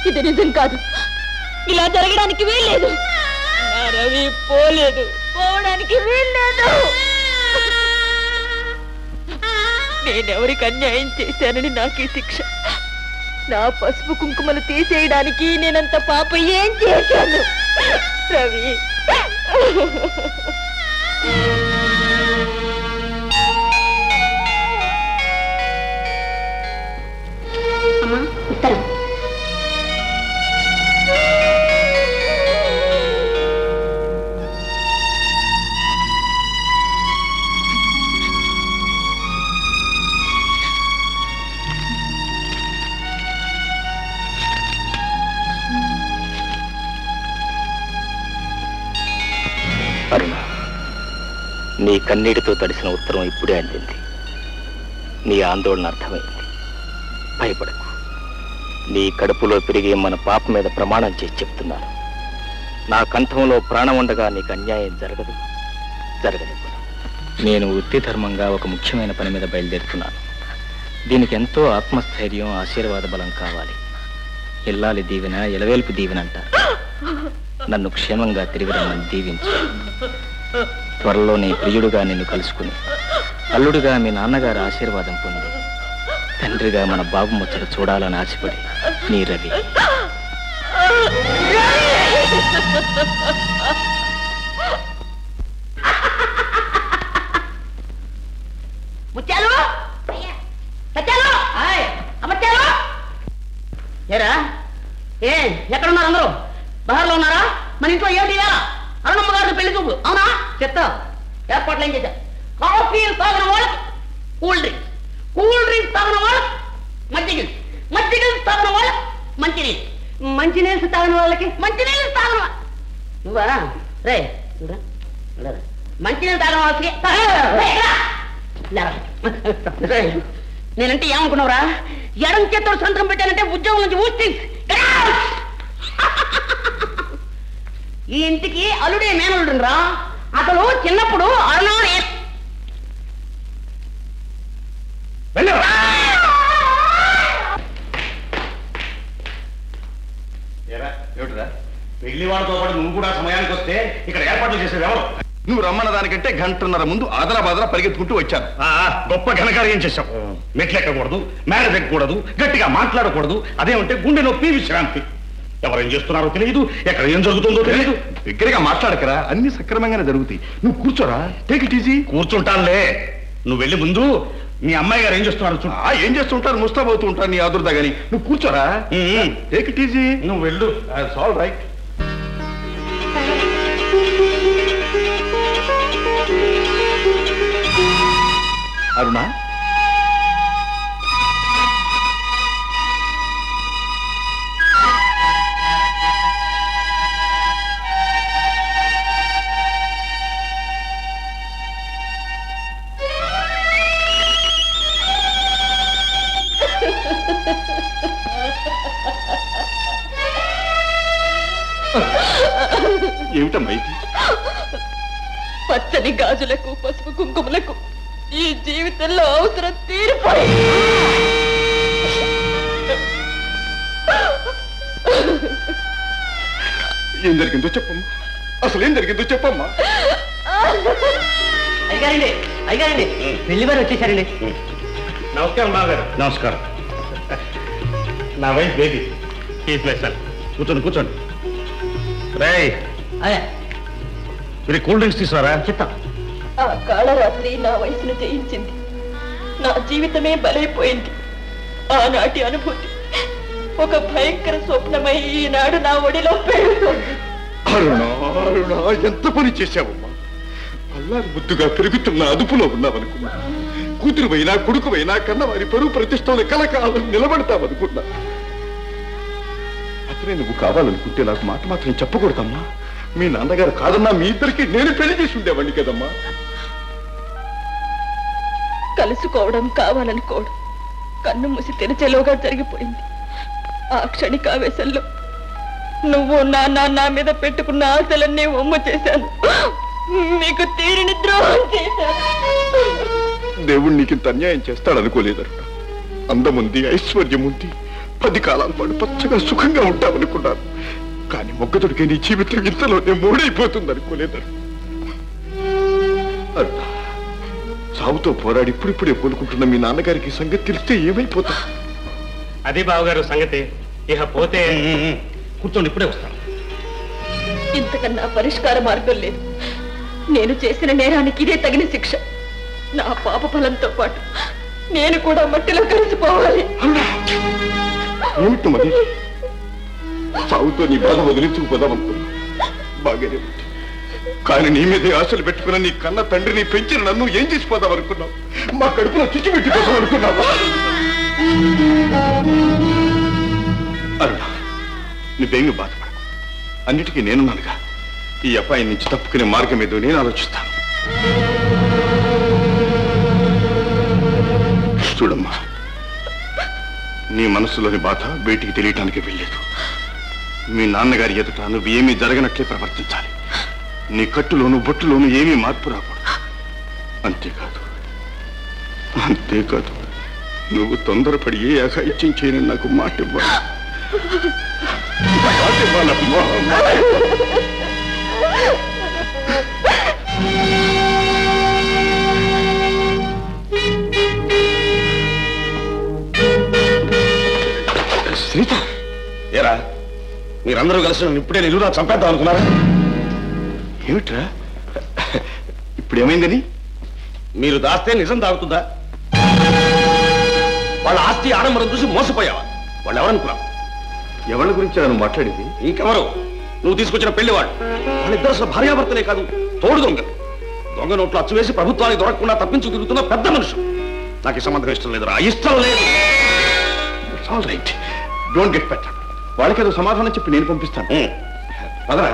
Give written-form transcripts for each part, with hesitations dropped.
ఇది నిజం కాదు, ఇలా జరగడానికి వీల్లేదు. నా రవి పోలేదు, పోవడానికి వీల్లేదు. నేనెవరికి అన్యాయం చేశానని నాకు శిక్ష? నా పసుపు కుంకుమలు తీసేయడానికి నేనంత పాప ఏం చేశాను రవి? అమ్మా ఉత్తరం. అరుణ, నీ కన్నీటితో తడిసిన ఉత్తరం ఇప్పుడే అందింది. నీ ఆందోళన అర్థమైంది. భయపడకు. నీ కడుపులో పెరిగే మన పాప మీద ప్రమాణం చేసి చెప్తున్నాను. నా కంఠంలో ప్రాణం ఉండగా నీకు అన్యాయం జరగదు, జరగదు. నేను వృత్తి ధర్మంగా ఒక ముఖ్యమైన పని మీద బయలుదేరుతున్నాను. దీనికి ఎంతో ఆత్మస్థైర్యం, ఆశీర్వాద బలం కావాలి. ఇల్లాలి దీవెన ఎలవేల్పు దీవెన అంటారు. నన్ను క్షేమంగా తిరిగి రమ్మని దీవించు. త్వరలో నీ ప్రియుడుగా నిన్ను కలుసుకుని అల్లుడుగా మీ నాన్నగారి ఆశీర్వాదం పొంది తండ్రిగా మన బాబు ముచ్చట చూడాలని ఆశపడి నీ రవి. ఏరా ఎక్కడున్నారు అందరూ? బహార్లో ఉన్నారా? మన ఇంట్లో ఏమిటి ఇవాళ? అరుణమ్మ గారికి పెళ్లి చూపు, అవునా? చెప్తా. ఏర్పాట్లు ఏం చేశా? కాఫీలు తాగిన వాళ్ళకి కూల్ డ్రింక్స్, కూల్ డ్రింక్స్ తాగిన వాళ్ళకి మజ్జిగ, మజ్జిగ తాగిన వాళ్ళకి మంచినీళ్ళు, మంచినీళ్ళు తాగిన వాళ్ళకి మంచినీళ్ళు తాగిన నువ్వా రే మంచినీళ్ళు తాగిన వాళ్ళకి నేనంటే ఏమనుకున్నావురా? ఎడం చేతుడు సంతకం పెట్టానంటే ఉద్యోగం నుంచి ఊసి ఈ ఇంటికి అల్లుడే మేనల్లుడు రా. అసలు చిన్నప్పుడు అరుణానే పెళ్లి వాళ్ళతో పాటు నువ్వు కూడా సమయానికి వస్తే ఇక్కడ ఏర్పాట్లు చేసేది ఎవరు? నువ్వు రమ్మన్న దానికంటే గంటన్నర ముందు ఆదరాబాదరా పరిగెత్తుకుంటూ వచ్చాను. గొప్ప ఘనకార్యం చేశావు. మెట్లెక్కకూడదు, మేడ ఎక్కకూడదు, గట్టిగా మాట్లాడకూడదు. అదేమంటే గుండె నొప్పి, విశ్రాంతి. ఎవరేం చేస్తున్నారో తెలియదు, ఎక్కడ ఏం జరుగుతుందో తెలియదు. దగ్గరగా మాట్లాడకరా, అన్ని సక్రమంగానే జరుగుతాయి. నువ్వు కూర్చోరా, టేక్ ఇట్ ఈజీ. కూర్చుంటానులే, నువ్వు వెళ్ళి ముందు మీ అమ్మాయి గారు ఏం చేస్తున్నారు? ఏం చేస్తుంటారు, ముస్తాబోతూ ఉంటారు నీ ఆదుర్దా గాని. నువ్వు కూర్చోరా, టేక్ ఇట్ ఈజీ. నువ్వు వెళ్ళు, ఆల్ రైట్. అరుణా, ఏమిటమ్మా ఇది? పచ్చని గాజులకు, పసుపు కుంకుమలకు ఈ జీవితంలో అవసరం తీరిపోయి ఏం జరిగిందో చెప్పమ్మా, అసలు ఏం జరిగిందో చెప్పమ్మా. అయ్యారండి, అయ్యారండి, పెళ్లి వారు వచ్చేసారండి. నమస్కారం బాగారు. నమస్కారం. నా వైఫ్ బేబీ. కూర్చోండి కూర్చోండి. రేయ్, మీరు కూల్ డ్రింక్స్ తీసుకురారా? చెప్తాం. ఆ కాళరాత్రి నా వయసును జయించింది. నా జీవితమే బలైపోయింది. ఆనాటి అనుభూతి ఒక భయంకర స్వప్నమై ఈనాడు నా ఒడిలో పెరుగుతుంది. అరుణా, అరుణా, ఎంత పని చేశావమ్మా. అల్లారి ముద్దుగా పెరుగుతున్న అదుపులో ఉన్నావనుకున్నా. కూతురువైనా కొడుకువైనా కన్నవారి పరువు ప్రతిష్టలు కలకాలం నిలబడతావనుకున్నా. అతనే నువ్వు కావాలనుకుంటే నాకు మాట మాత్రం చెప్పకూడదమ్మా. మీ నాన్నగారు కాదన్నా మీ ఇద్దరికి నేను పెళ్లి చేసి ఉండేవాడిని కదమ్మా. కలుసుకోవడం, కావాలనుకోవడం కన్ను మూసి తెరిచేలోగా జరిగిపోయింది. ఆ క్షణికావేశంలో నువ్వు నా మీద పెట్టుకున్న ఆశలన్నీ ఒమ్ము చేశాను. మీకు తీరిని ద్రోహం చేశాను. దేవుడు నీకు ఇంత అన్యాయం చేస్తాడనుకోలేదరుణ. అందముంది, ఐశ్వర్యం ఉంది, 10 కాలాల పాటు పచ్చగా సుఖంగా ఉంటామనుకున్నాను. కానీ మొగ్గతుడికి నీ జీవితం ఇంతలోనే మూడైపోతుంది అనుకోలేదరు. అరుణ, సాగుతో పోరాడి ఇప్పుడిప్పుడే కోలుకుంటున్న మీ నాన్నగారికి సంగతి తెలిస్తే ఏమైపోతా? అదే బావగారు సంగతి. ఇక పోతే కూర్చోండి, ఇప్పుడే వస్తాను. ఇంతకన్నా పరిష్కార మార్గం లేదు. నేను చేసిన నేరానికి ఇదే తగిన శిక్ష. నా పాప ఫలంతో పాటు నేను కూడా మట్టిలో కలిసిపోవాలి. ఏమిటి మరి? సాగుతో నీ బాధ వదిలించుకుపోదామనుకున్నా, బాగానే ఉంది. కానీ నీ మీదే ఆశలు పెట్టుకున్న నీ కన్న తండ్రిని పెంచిన నన్ను ఏం చేసిపోదాం అనుకున్నావు? మా కడుపులో చిచ్చు పెట్టిపోదాం అనుకున్నావా? అరుణ, నువ్వేమి బాధపడకు. అన్నిటికీ నేనున్నానుగా. ఈ అపాయం నుంచి తప్పుకునే మార్గం ఏదో నేను ఆలోచిస్తాను. చూడమ్మా, నీ మనసులోని బాధ బయటికి తెలియటానికి వెళ్ళలేదు. మీ నాన్నగారి ఎదుట నువ్వు ఏమీ జరగనట్లే ప్రవర్తించాలి. నీ కట్టులోను బొట్టులోను ఏమీ మార్పు రాకూడదు. అంతేకాదు నువ్వు తొందరపడి ఏ అఘాయిత్యం చేయని నాకు మాట ఇవ్వాలి. శ్రీత, ఏరా మీరందరూ కలిసి నన్ను ఇప్పుడే నిలువునా చంపేద్దాం అనుకున్నారా? ఏమిట్రా ఇప్పుడు ఏమైందని? మీరు దాస్తే నిజం దాగుతుందా? వాళ్ళ ఆస్తి ఆడంబరం చూసి మోసపోయావా? వాళ్ళు ఎవరనుకున్నావు? ఎవరి గురించి నన్ను మాట్లాడేది? ఇంకెవరు? నువ్వు తీసుకొచ్చిన పెళ్లివాడు. వాళ్ళిద్దరు అసలు భార్యాభర్తలే కాదు, తోడు దొంగలు. దొంగ నోట్లు అచ్చు వేసి ప్రభుత్వానికి దొరకకుండా తప్పించు తిరుగుతున్న పెద్ద మనుషులు. నాకు ఈ సంబంధం ఇష్టం లేదురా, ఇష్టం లేదు. All right, don't get better. వాళ్ళకేదో సమాధానం చెప్పి నేను పంపిస్తాను. పదరా.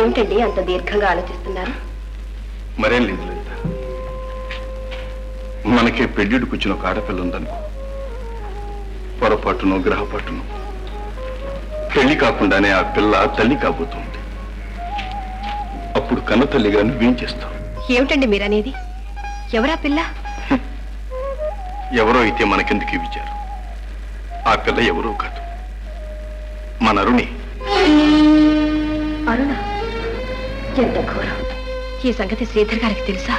ఏమిటండి అంత దీర్ఘంగా ఆలోచిస్తున్నారు? మరేం లేదు లలిత, మనకే పెళ్లిడికి వచ్చిన ఒక ఆడపిల్ల ఉందనుకో, పొరపాటును గ్రహపాటును పెళ్లి కాకుండానే ఆ పిల్ల తల్లి కాబోతుంది. అప్పుడు కన్న తల్లిగా నువ్వేం చేస్తావు? ఏమిటండి మీరనేది? ఎవరా పిల్ల? ఎవరో అయితే మనకెందుకు ఈ విచారం? ఆ పిల్ల ఎవరో కాదు, మన అరుణి. అరుణ? ఎంత ఘోరం! ఈ సంగతి శ్రీధర్ గారికి తెలుసా?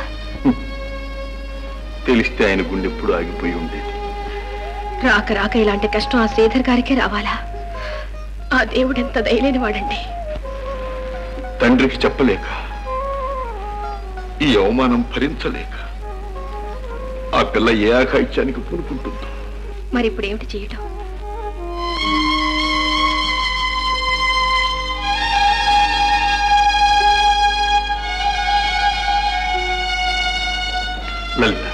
తెలిస్తే ఆయన గుండె ఎప్పుడు ఆగిపోయి ఉండేది. రాక రాక ఇలాంటి కష్టం ఆ శ్రీధర్ గారికే రావాలా? ఆ దేవుడు ఎంత దయలేని వాడండి. తండ్రికి చెప్పలేక, ఈ అవమానం భరించలేక ఆ పిల్ల ఏ ఆఘాయిత్యానికి పూనుకుంటుందో. మరి ఇప్పుడు ఏమిటి చేయటం? లలిత,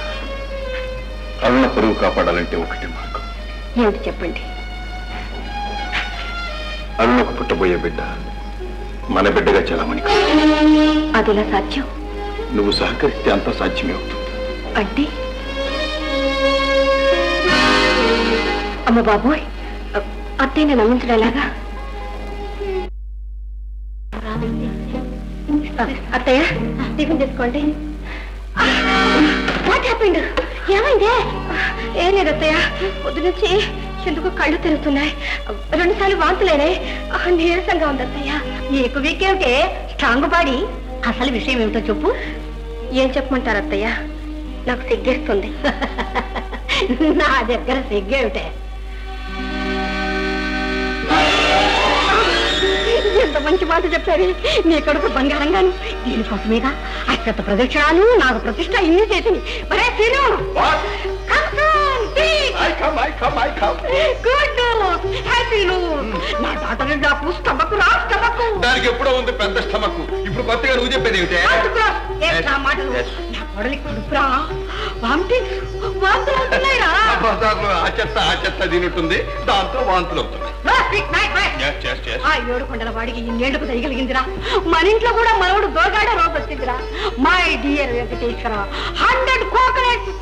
అరుణ పరువు కాపాడాలంటే ఒకటి మార్గం. ఏమిటి చెప్పండి. అరుణకు పుట్టబోయే బిడ్డ మన బిడ్డగా చలామణి కాదు. అదిలా సాధ్యం? నువ్వు సహకరిస్తే అంతా సాధ్యమే అవుతుంది. అంటే? అమ్మ బాబోయ్, అత్తయ్యని నమ్మించడం ఎలాగా? అత్తయ్య, టిఫిన్ చేసుకోండి. What happened? ఏమైందే? ఏం లేదు అత్తయ్య, పొద్దు నుంచి ఎందుకు కళ్ళు తిరుగుతున్నాయి, 2 సార్లు వాంతులేనే, నీరసంగా ఉంది అత్తయ్య. నీకు వీకేమిటే స్ట్రాంగ్ బాడీ? అసలు విషయం ఏమిటో చెప్పు. ఏం చెప్పమంటారు అత్తయ్య? నాకు సిగ్గేస్తుంది. నా దగ్గర సిగ్గేమిటే? ఎంత మంచి మాట చెప్పారు. నీ కొడుకు బంగారంగాను, దీనికోసమేగా అత్యంత ప్రదక్షిణాలు, నాకు ప్రతిష్ట ఇన్ని చేసింది. మరే తిను. నా డాక్టర్ నాకు స్టమక్ రా, స్టమక్. దానికి ఎప్పుడో ఉంది పెద్ద స్టమక్. ఇప్పుడు కొత్తగా నువ్వు చెప్పేది ఏమిటి? మాటలు నా కొడలి కడుపురా, వామిటింగ్స్, వాంతులు అవుతున్నాయిరా. ఆ చెత్త తినట్టుంది, దాంతో వాంతులు అవుతున్నాయి. ఆ 7 కొండల వాడికి ఇన్నేళ్లకు దయగలిగిందిరా. మన ఇంట్లో కూడా మనోడు దోగాడే రోజు వచ్చిందిరా. My dear Venkateswara, 100 coconuts